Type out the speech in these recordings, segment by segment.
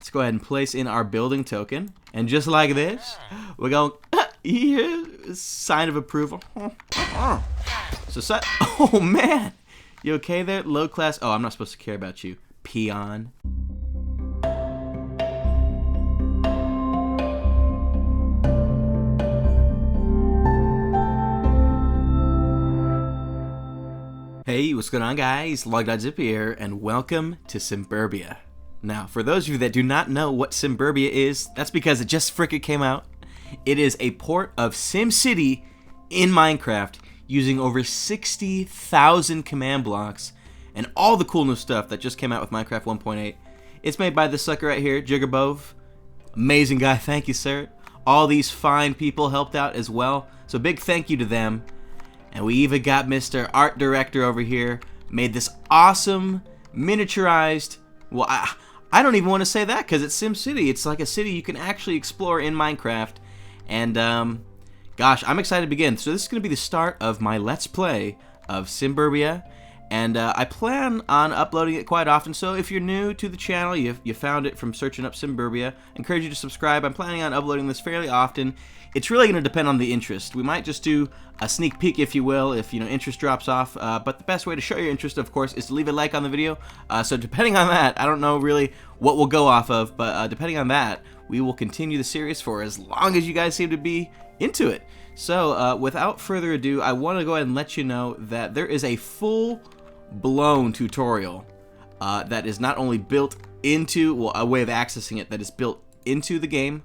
Let's go ahead and place in our building token. And just like this, we're going, yeah, sign of approval. So, oh man, you okay there? Low class, oh, I'm not supposed to care about you, peon. Hey, what's going on guys? Log.zip here, and welcome to Simburbia. Now, for those of you that do not know what Simburbia is, that's because it just frickin' came out. It is a port of Simcity in Minecraft using over 60,000 command blocks and all the cool new stuff that just came out with Minecraft 1.8. It's made by this sucker right here, Jiggerbove. Amazing guy, thank you, sir. All these fine people helped out as well, so big thank you to them. And we even got Mr. Art Director over here, made this awesome, miniaturized, well, I don't even want to say that because it's SimCity. It's like a city you can actually explore in Minecraft. And, gosh, I'm excited to begin. So this is going to be the start of my Let's Play of Simburbia. And I plan on uploading it quite often. So if you're new to the channel, you found it from searching up Simburbia, I encourage you to subscribe. I'm planning on uploading this fairly often. It's really going to depend on the interest. We might just do a sneak peek, if you will, if interest drops off. But the best way to show your interest, of course, is to leave a like on the video. So depending on that, I don't know really what we'll go off of, but depending on that, we will continue the series for as long as you guys seem to be into it. So without further ado, I want to go ahead and let you know that there is a full-blown tutorial that is not only built into, well, a way of accessing it that is built into the game,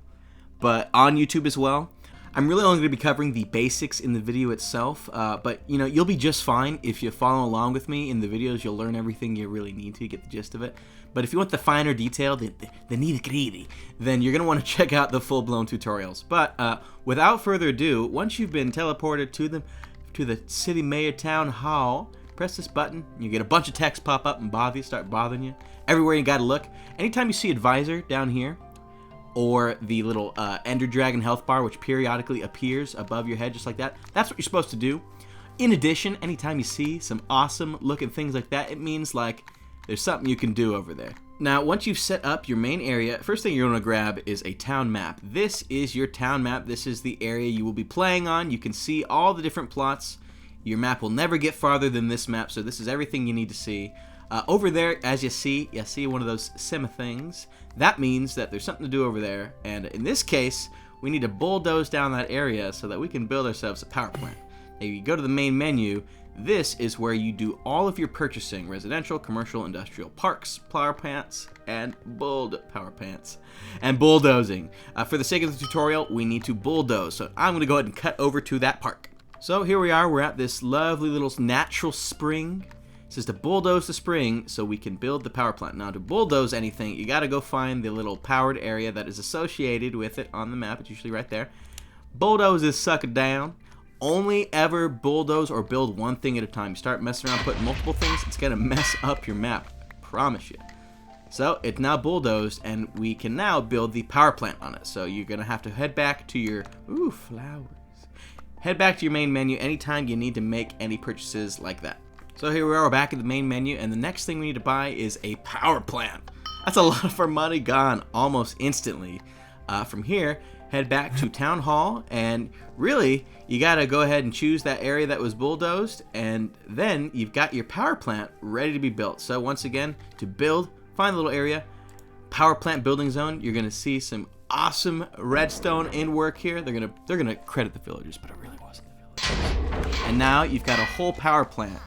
but on YouTube as well. I'm really only going to be covering the basics in the video itself, but you'll be just fine if you follow along with me in the videos. You'll learn everything you really need to get the gist of it. But if you want the finer detail, the nitty-gritty, then you're going to want to check out the full-blown tutorials. But without further ado, once you've been teleported to the city mayor town hall, press this button, you get a bunch of text pop up and start bothering you. Everywhere you got to look. Anytime you see advisor down here, or the little Ender Dragon health bar, which periodically appears above your head just like that, that's what you're supposed to do. In addition, anytime you see some awesome looking things like that, it means like there's something you can do over there. Now, once you've set up your main area, first thing you're going to grab is a town map. This is your town map. This is the area you will be playing on. You can see all the different plots. Your map will never get farther than this map, so this is everything you need to see. Over there, as you see one of those sim things. That means that there's something to do over there, and in this case, we need to bulldoze down that area so that we can build ourselves a power plant. Now, you go to the main menu. This is where you do all of your purchasing: residential, commercial, industrial, parks, power plants, and bulldozing. For the sake of the tutorial, we need to bulldoze, so I'm going to go ahead and cut over to that park. So here we are. We're at this lovely little natural spring. It says to bulldoze the spring so we can build the power plant. Now, to bulldoze anything, you got to go find the little powered area that is associated with it on the map. It's usually right there. Bulldoze this sucker down. Only ever bulldoze or build one thing at a time. You start messing around putting multiple things, it's going to mess up your map. I promise you. So, it's now bulldozed, and we can now build the power plant on it. So, you're going to have to head back to your... Ooh, flowers. Head back to your main menu anytime you need to make any purchases like that. So here we are, we're back in the main menu, and the next thing we need to buy is a power plant. That's a lot of our money gone almost instantly. From here, head back to Town Hall, and really, you gotta go ahead and choose that area that was bulldozed, and then you've got your power plant ready to be built. So once again, to build, find a little area, power plant building zone. You're gonna see some awesome redstone in work here. They're gonna credit the villagers, but it really wasn't the villagers. And now you've got a whole power plant.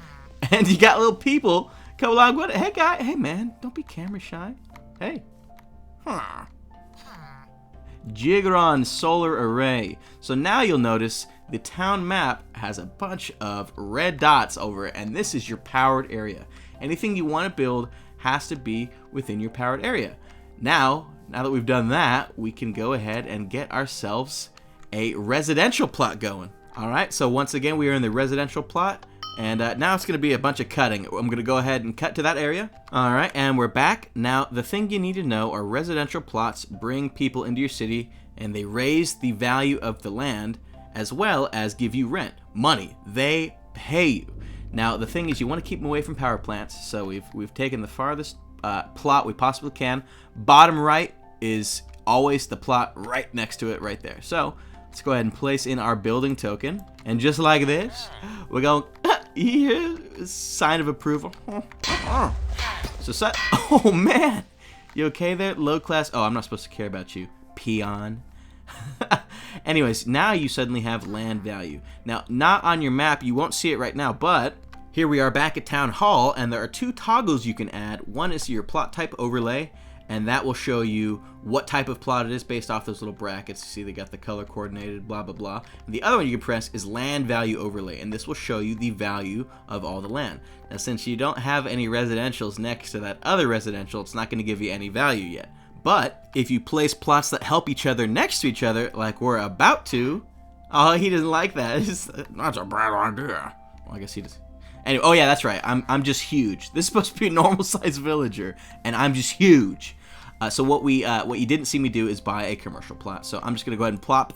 And you got little people come along with it. Hey, guy. Hey, man. Don't be camera shy. Hey. Jiggeron solar array. So now you'll notice the town map has a bunch of red dots over it. And this is your powered area. Anything you want to build has to be within your powered area. Now that we've done that, we can go ahead and get ourselves a residential plot going. All right. So once again, we are in the residential plot. And now it's going to be a bunch of cutting. I'm going to go ahead and cut to that area. Alright, and we're back. Now, the thing you need to know are residential plots bring people into your city, and they raise the value of the land, as well as give you rent. Money. They pay you. Now, the thing is, you want to keep them away from power plants, so we've taken the farthest plot we possibly can. Bottom right is always the plot right next to it right there. So let's go ahead and place in our building token. And just like this, we're going, yeah, sign of approval. So, oh man, you okay there? Low class, oh, I'm not supposed to care about you, peon. Anyways, now you suddenly have land value. Now, not on your map, you won't see it right now, but here we are back at Town Hall, and there are 2 toggles you can add. One is your plot type overlay, and that will show you what type of plot it is based off those little brackets. You see they got the color coordinated, blah, blah, blah. And the other one you can press is land value overlay, and this will show you the value of all the land. Now, since you don't have any residentials next to that other residential, it's not going to give you any value yet. But if you place plots that help each other next to each other, like we're about to, oh, he doesn't like that. That's a bad idea. Well, I guess he does. Anyway, oh yeah, that's right. I'm just huge. This is supposed to be a normal sized villager, and I'm just huge. So what you didn't see me do is buy a commercial plot. So I'm just gonna go ahead and plop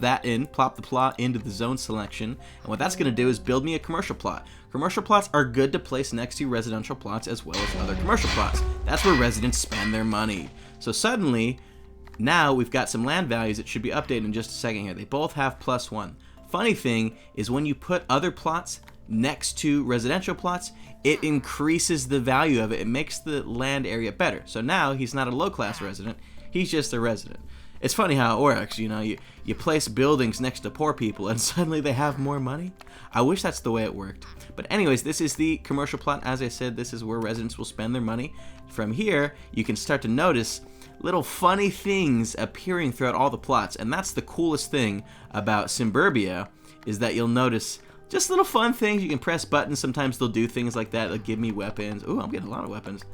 the plot into the zone selection, and what that's gonna do is build me a commercial plot. Commercial plots are good to place next to residential plots as well as other commercial plots. That's where residents spend their money. So suddenly, now we've got some land values that should be updated in just a second here. They both have +1. Funny thing is when you put other plots next to residential plots, it increases the value of it. It makes the land area better. So now he's not a low-class resident, he's just a resident. It's funny how it works, you know, you place buildings next to poor people and suddenly they have more money. I wish that's the way it worked. But anyways, this is the commercial plot. As I said, this is where residents will spend their money. From here, you can start to notice little funny things appearing throughout all the plots, and that's the coolest thing about Simburbia, is that you'll notice just little fun things. You can press buttons. Sometimes they'll do things like that. They'll give me weapons. Ooh, I'm getting a lot of weapons.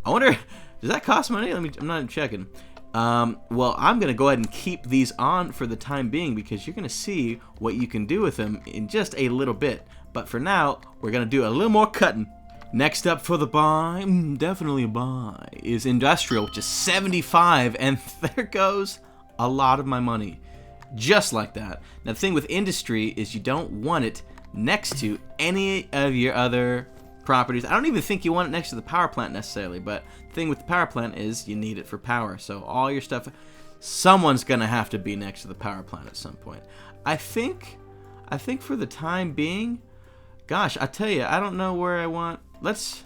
I wonder, does that cost money? I'm not even checking. Well, I'm going to go ahead and keep these on for the time being because you're going to see what you can do with them in just a little bit. But for now, we're going to do a little more cutting. Next up for the buy, definitely a buy, is industrial, which is 75, and there goes a lot of my money. Just like that. Now the thing with industry is you don't want it next to any of your other properties. I don't even think you want it next to the power plant necessarily, but the thing with the power plant is you need it for power. So all your stuff, someone's gonna have to be next to the power plant at some point. I think for the time being, gosh, I tell you, I don't know where I want. Let's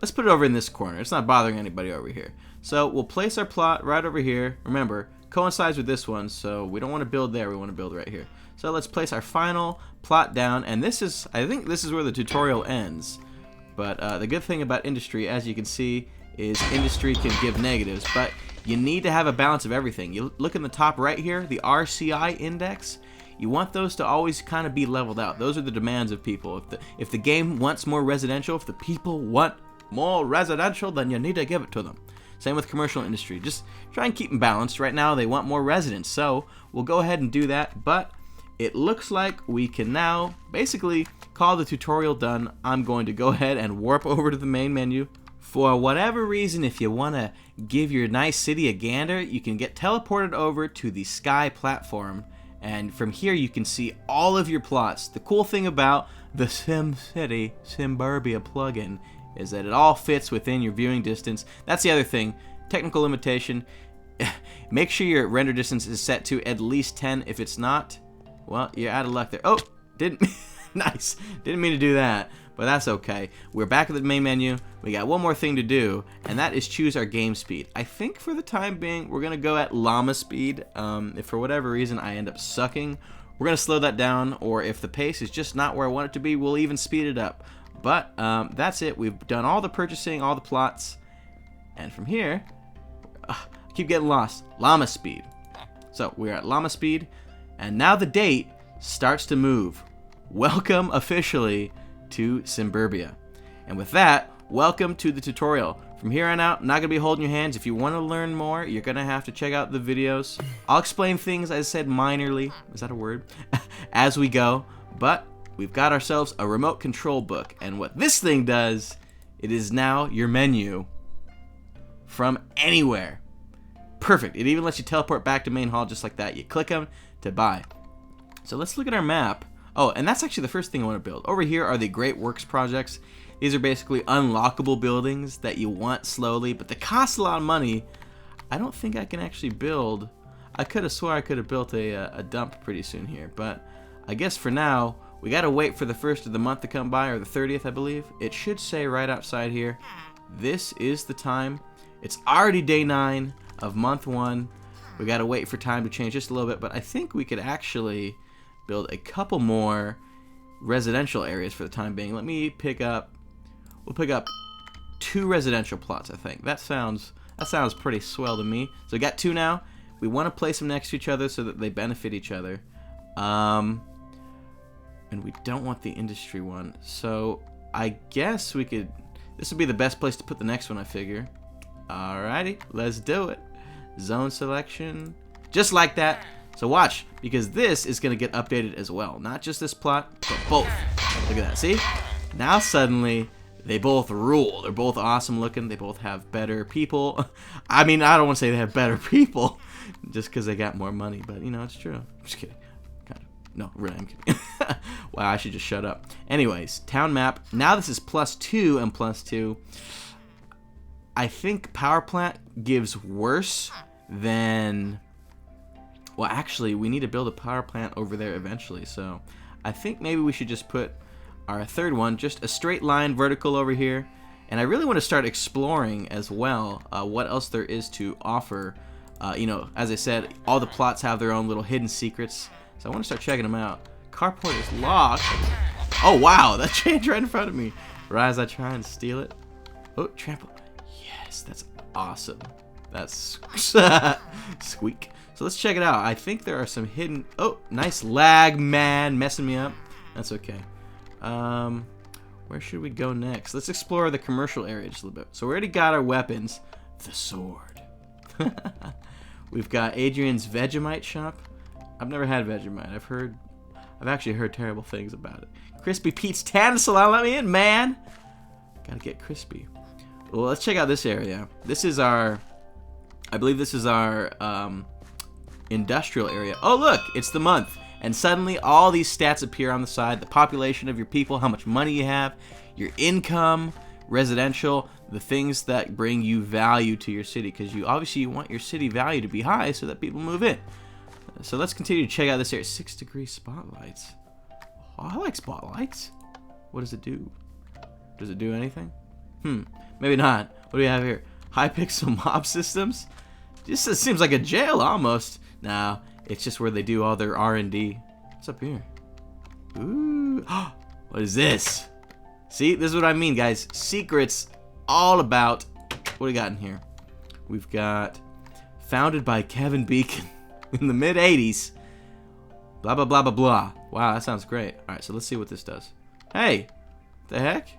put it over in this corner. It's not bothering anybody over here. So we'll place our plot right over here. Remember, coincides with this one, so we don't want to build there, we want to build right here. So let's place our final plot down, and this is, I think this is where the tutorial ends. But the good thing about industry, as you can see, is industry can give negatives, but you need to have a balance of everything. You look in the top right here, the RCI index, you want those to always kind of be leveled out. Those are the demands of people. If the game wants more residential, if the people want more residential, then you need to give it to them. Same with commercial industry. Just try and keep them balanced. Right now, they want more residents, so we'll go ahead and do that. But it looks like we can now basically call the tutorial done. I'm going to go ahead and warp over to the main menu. For whatever reason, if you want to give your nice city a gander, you can get teleported over to the Sky platform. And from here, you can see all of your plots. The cool thing about the SimCity Simburbia plugin is that it all fits within your viewing distance. That's the other thing. Technical limitation. Make sure your render distance is set to at least 10. If it's not, well, you're out of luck there. Oh, nice. Didn't mean to do that, but that's okay. We're back at the main menu. We got one more thing to do, and that is choose our game speed. I think for the time being, we're gonna go at llama speed. If for whatever reason I end up sucking, we're gonna slow that down, or if the pace is just not where I want it to be, we'll even speed it up. But that's it. We've done all the purchasing, all the plots, and from here, I keep getting lost. Llama speed. So we're at llama speed, and now the date starts to move. Welcome officially to Simburbia. And with that, welcome to the tutorial. From here on out, I'm not going to be holding your hands. If you want to learn more, you're going to have to check out the videos. I'll explain things, as I said, minorly. Is that a word? As we go. But we've got ourselves a remote control book. And what this thing does, it is now your menu from anywhere. Perfect. It even lets you teleport back to main hall just like that. You click them to buy. So let's look at our map. Oh, and that's actually the first thing I want to build. Over here are the Great Works projects. These are basically unlockable buildings that you want slowly, but they cost a lot of money. I don't think I can actually build. I could have swore I could have built a dump pretty soon here, but I guess for now we gotta wait for the 1st of the month to come by, or the 30th, I believe. It should say right outside here, this is the time. It's already day 9 of month 1. We gotta wait for time to change just a little bit, but I think we could actually build a couple more residential areas for the time being. Let me pick up. We'll pick up 2 residential plots. I think that sounds pretty swell to me. So we got 2 now. We want to place them next to each other so that they benefit each other. And we don't want the industry one. So I guess we could. This would be the best place to put the next one, I figure. Alrighty, let's do it. Zone selection, just like that. So watch, because this is gonna get updated as well. Not just this plot, but both. Look at that. See? Now suddenly they both rule. They're both awesome looking. They both have better people. I mean, I don't want to say they have better people just because they got more money, but you know, it's true. I'm just kidding. Kind of. No, really, I'm kidding. Wow, I should just shut up. Anyways, town map. Now this is +2 and +2. I think power plant gives worse than. Well, actually, we need to build a power plant over there eventually, so I think maybe we should just put our 3rd one, just a straight line vertical over here. And I really want to start exploring as well what else there is to offer. You know, as I said, all the plots have their own little hidden secrets, so I want to start checking them out. Carport is locked. Oh, wow, that changed right in front of me. Right as I try and steal it. Oh, trample. Yes, that's awesome. That's squeak. So let's check it out. I think there are some hidden. Oh, nice lag, man, messing me up. That's okay. Where should we go next? Let's explore the commercial area just a little bit. So we already got our weapons. The sword. We've got Adrian's Vegemite shop. I've never had Vegemite. I've actually heard terrible things about it. Crispy Pete's Tan Salon, let me in, man. Gotta get crispy. Well, let's check out this area. This is our, I believe this is our industrial area. Oh, look, it's the month. And suddenly all these stats appear on the side. The population of your people, how much money you have, your income, residential, the things that bring you value to your city. Because you obviously want your city value to be high so that people move in. So let's continue to check out this area. 6-degree spotlights. Oh, I like spotlights. What does it do? Does it do anything? Maybe not. What do we have here? High pixel mob systems? Just it seems like a jail almost. No, it's just where they do all their R&D. What's up here? Ooh. What is this? See, this is what I mean, guys. Secrets all about. What do we got in here? We've got founded by Kevin Beacon in the mid-80s. Blah, blah, blah, blah, blah. Wow, that sounds great. All right, so let's see what this does. Hey, what the heck?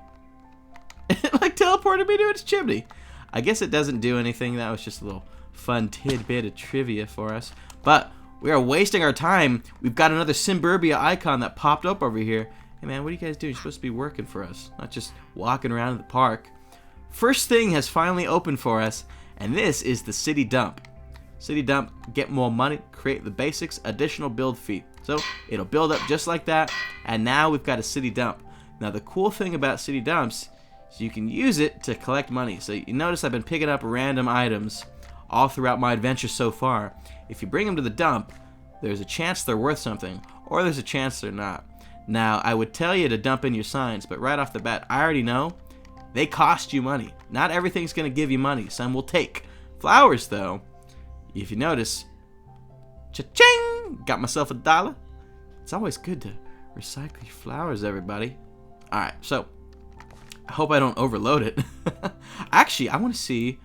It like teleported me to its chimney. I guess it doesn't do anything. That was just a little fun tidbit of trivia for us. But we are wasting our time. We've got another Simburbia icon that popped up over here. Hey man, what are you guys doing? You're supposed to be working for us, not just walking around in the park. First thing has finally opened for us, and this is the city dump. City dump, get more money, create the basics, additional build fee. So it'll build up just like that, and now we've got a city dump. Now the cool thing about city dumps is you can use it to collect money. So you notice I've been picking up random items all throughout my adventure so far. If you bring them to the dump, there's a chance they're worth something, or there's a chance they're not. Now, I would tell you to dump in your signs, but right off the bat, I already know they cost you money. Not everything's going to give you money. Some will take. Flowers, though, if you notice, cha-ching, got myself $1. It's always good to recycle your flowers, everybody. All right, so I hope I don't overload it. Actually, I want to see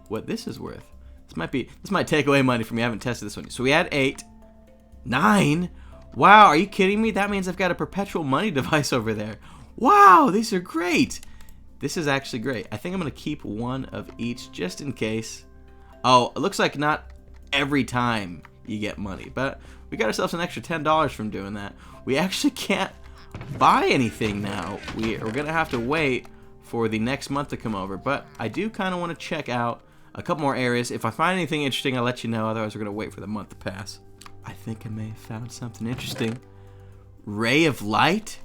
what this is worth. This might take away money from me. I haven't tested this one. So we had 8, 9. Wow, are you kidding me? That means I've got a perpetual money device over there. Wow, these are great. This is actually great. I think I'm going to keep one of each just in case. Oh, it looks like not every time you get money, but we got ourselves an extra $10 from doing that. We actually can't buy anything now. We're going to have to wait for the next month to come over, but I do kind of want to check out a couple more areas. If I find anything interesting, I'll let you know. Otherwise, we're going to wait for the month to pass. I think I may have found something interesting. Ray of light?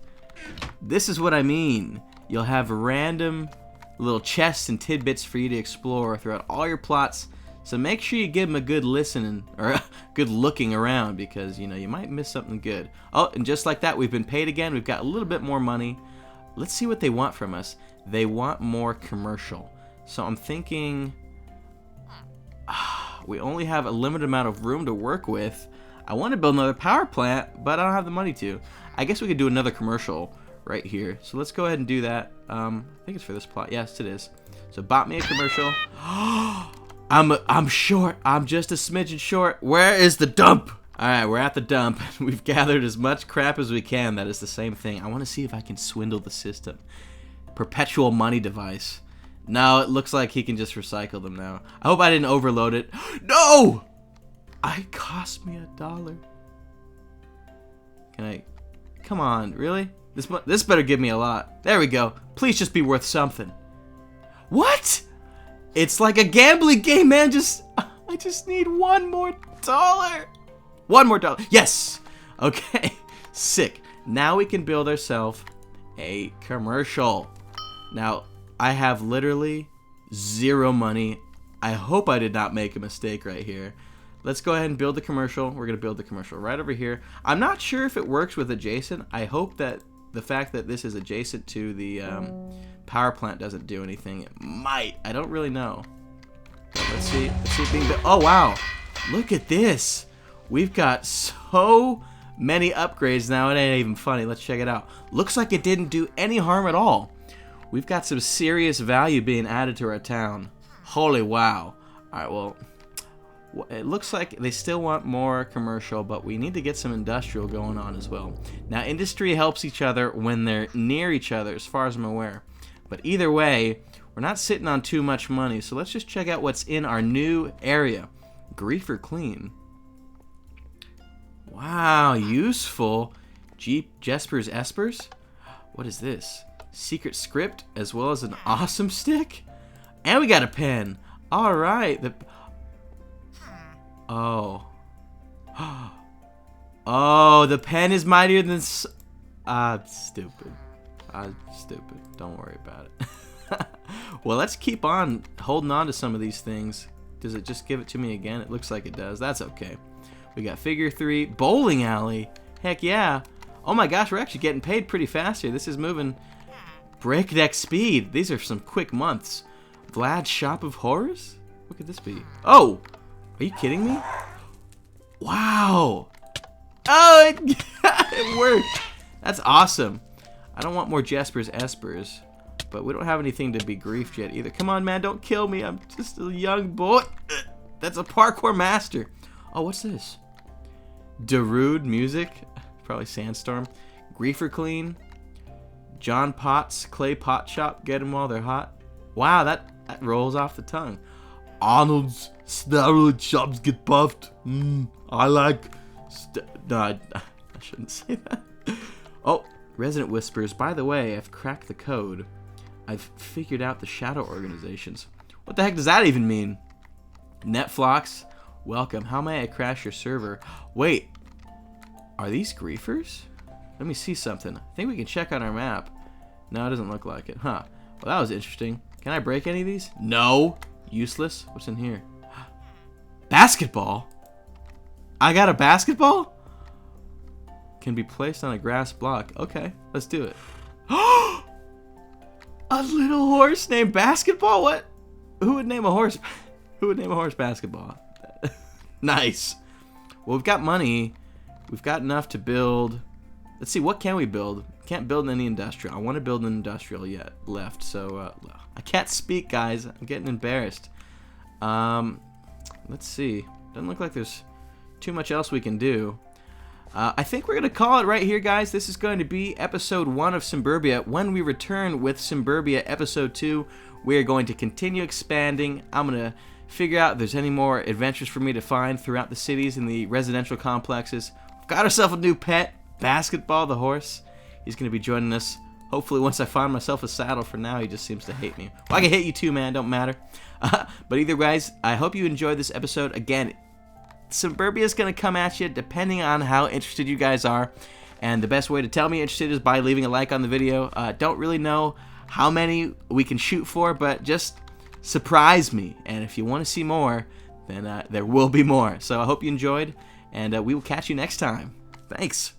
This is what I mean. You'll have random little chests and tidbits for you to explore throughout all your plots. So make sure you give them a good listening or a good looking around, because you know you might miss something good. Oh, and just like that, we've been paid again. We've got a little bit more money. Let's see what they want from us. They want more commercial. So I'm thinking we only have a limited amount of room to work with. I want to build another power plant, but I don't have the money to. I guess we could do another commercial right here. So let's go ahead and do that. I think it's for this plot. Yes, it is. So bought me a commercial. I'm short. I'm just a smidgen short. Where is the dump? All right, we're at the dump. We've gathered as much crap as we can. That is the same thing. I want to see if I can swindle the system. Perpetual money device. No, it looks like he can just recycle them now. I hope I didn't overload it. No! It cost me $1. Can I? Come on, really? This better give me a lot. There we go. Please just be worth something. What? It's like a gambling game, man. I just need $1 more. $1 more. Yes. Okay. Sick. Now we can build ourselves a commercial. Now, I have literally 0 money. I hope I did not make a mistake right here. Let's go ahead and build the commercial. We're going to build the commercial right over here. I'm not sure if it works with adjacent. I hope that the fact that this is adjacent to the power plant doesn't do anything. It might. I don't really know. But let's see. Let's see it being built. Oh, wow. Look at this. We've got so many upgrades now. It ain't even funny. Let's check it out. Looks like it didn't do any harm at all. We've got some serious value being added to our town. Holy wow. Alright, well, it looks like they still want more commercial, but we need to get some industrial going on as well. Now, industry helps each other when they're near each other, as far as I'm aware. But either way, we're not sitting on too much money, so let's just check out what's in our new area. Griefer Clean. Wow, useful. Jespers Espers? What is this? Secret script, as well as an awesome stick, and we got a pen. All right. Oh, the pen is mightier than. Stupid. Stupid. Don't worry about it. Well, let's keep on holding on to some of these things. Does it just give it to me again? It looks like it does. That's okay. We got figure 3, bowling alley. Heck yeah. Oh my gosh, we're actually getting paid pretty fast here. This is moving breakneck speed. These are some quick months. Vlad's Shop of Horrors? What could this be? Oh! Are you kidding me? Wow! Oh, it worked! That's awesome. I don't want more Jespers Espers, but we don't have anything to be griefed yet either. Come on, man, don't kill me. I'm just a young boy. That's a parkour master. Oh, what's this? Darude music? Probably Sandstorm. Griefer Clean. John Potts Clay Pot Shop. Get them while they're hot. Wow, that rolls off the tongue. Arnold's steroid shops get buffed. I like. No, I shouldn't say that. Oh, Resident Whispers. By the way, I've cracked the code. I've figured out the shadow organizations. What the heck does that even mean? Netflix, welcome. How may I crash your server? Wait, are these griefers? Let me see something. I think we can check on our map. No, it doesn't look like it. Huh. Well, that was interesting. Can I break any of these? No. Useless. What's in here? Basketball? I got a basketball? Can be placed on a grass block. Okay, let's do it. A little horse named Basketball? What? Who would name a horse? Who would name a horse Basketball? Nice. Well, we've got money. We've got enough to build. Let's see, what can we build? Can't build any industrial. I want to build an industrial yet left. So I can't speak, guys. I'm getting embarrassed. Let's see. Doesn't look like there's too much else we can do. I think we're going to call it right here, guys. This is going to be episode 1 of Simburbia. When we return with Simburbia episode 2, we are going to continue expanding. I'm going to figure out if there's any more adventures for me to find throughout the cities and the residential complexes. We've got ourselves a new pet, Basketball the horse. He's going to be joining us, hopefully once I find myself a saddle. For now, he just seems to hate me. Well, I can hate you too, man. Don't matter. But either guys, I hope you enjoyed this episode. Again, Simburbia is going to come at you depending on how interested you guys are. And the best way to tell me interested is by leaving a like on the video. Don't really know how many we can shoot for, but just surprise me. And if you want to see more, then there will be more. So I hope you enjoyed, and we will catch you next time. Thanks.